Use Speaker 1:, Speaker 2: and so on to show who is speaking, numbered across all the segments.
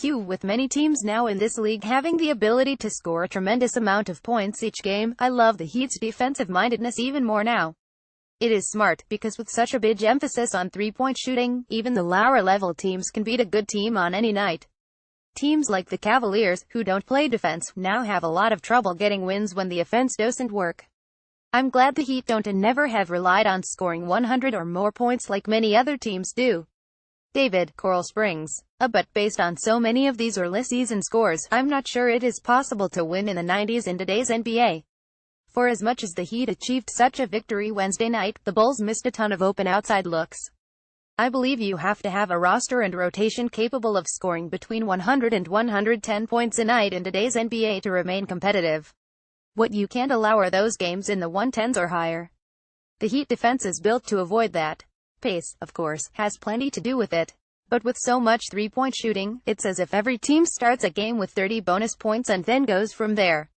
Speaker 1: Q. With many teams now in this league having the ability to score a tremendous amount of points each game, I love the Heat's defensive-mindedness even more now. It is smart, because with such a big emphasis on three-point shooting, even the lower-level teams can beat a good team on any night. Teams like the Cavaliers, who don't play defense, now have a lot of trouble getting wins when the offense doesn't work. I'm glad the Heat don't and never have relied on scoring 100 or more points like many other teams do. David, Coral Springs. But based on so many of these early season scores, I'm not sure it is possible to win in the 90s in today's NBA. For as much as the Heat achieved such a victory Wednesday night, the Bulls missed a ton of open outside looks. I believe you have to have a roster and rotation capable of scoring between 100 and 110 points a night in today's NBA to remain competitive. What you can't allow are those games in the 110s or higher. The Heat defense is built to avoid that. Pace, of course, has plenty to do with it. But with so much three-point shooting, it's as if every team starts a game with 30 bonus points and then goes from there.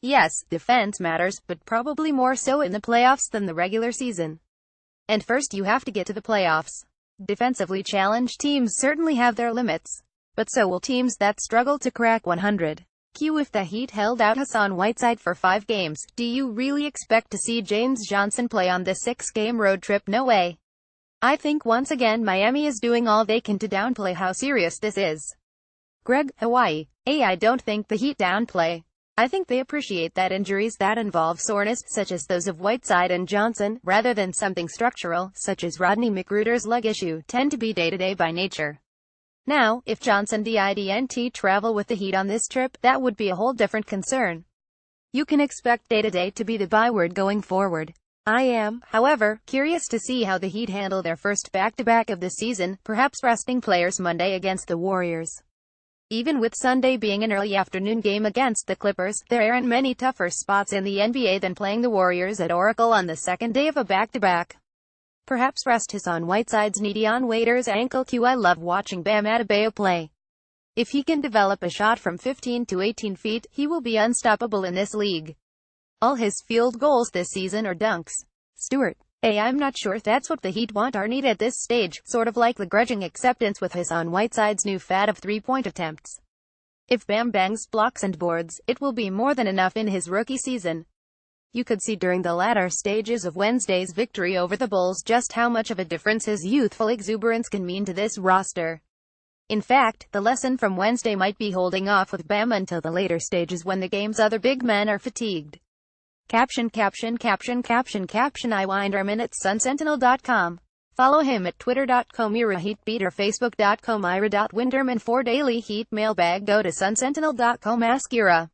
Speaker 1: Yes, defense matters, but probably more so in the playoffs than the regular season. And first you have to get to the playoffs. Defensively challenged teams certainly have their limits. But so will teams that struggle to crack 100. Q. If the Heat held out Hassan Whiteside for 5 games, do you really expect to see James Johnson play on this 6-game road trip? No way. I think once again Miami is doing all they can to downplay how serious this is. Greg, Hawaii. I don't think the Heat downplay. I think they appreciate that injuries that involve soreness, such as those of Whiteside and Johnson, rather than something structural, such as Rodney McGruder's leg issue, tend to be day-to-day by nature. Now, if Johnson didn't travel with the Heat on this trip, that would be a whole different concern. You can expect day-to-day to be the byword going forward. I am, however, curious to see how the Heat handle their first back-to-back of the season, perhaps resting players Monday against the Warriors. Even with Sunday being an early afternoon game against the Clippers, there aren't many tougher spots in the NBA than playing the Warriors at Oracle on the second day of a back-to-back. Perhaps rest Hassan Whiteside's knee, Dion Waiters' ankle. Q. I love watching Bam Adebayo play. If he can develop a shot from 15 to 18 feet, he will be unstoppable in this league. All his field goals this season are dunks. Stewart. I'm not sure that's what the Heat want or need at this stage, sort of like the grudging acceptance with Hassan Whiteside's new fad of three-point attempts. If Bam bangs blocks and boards, it will be more than enough in his rookie season. You could see during the latter stages of Wednesday's victory over the Bulls just how much of a difference his youthful exuberance can mean to this roster. In fact, the lesson from Wednesday might be holding off with Bam until the later stages when the game's other big men are fatigued. Caption I Winderman at SunSentinel.com. Follow him at Twitter.com IraHeatBeat or Facebook.com Ira.Winderman. For daily Heat mailbag, go to SunSentinel.com. Ask Ira.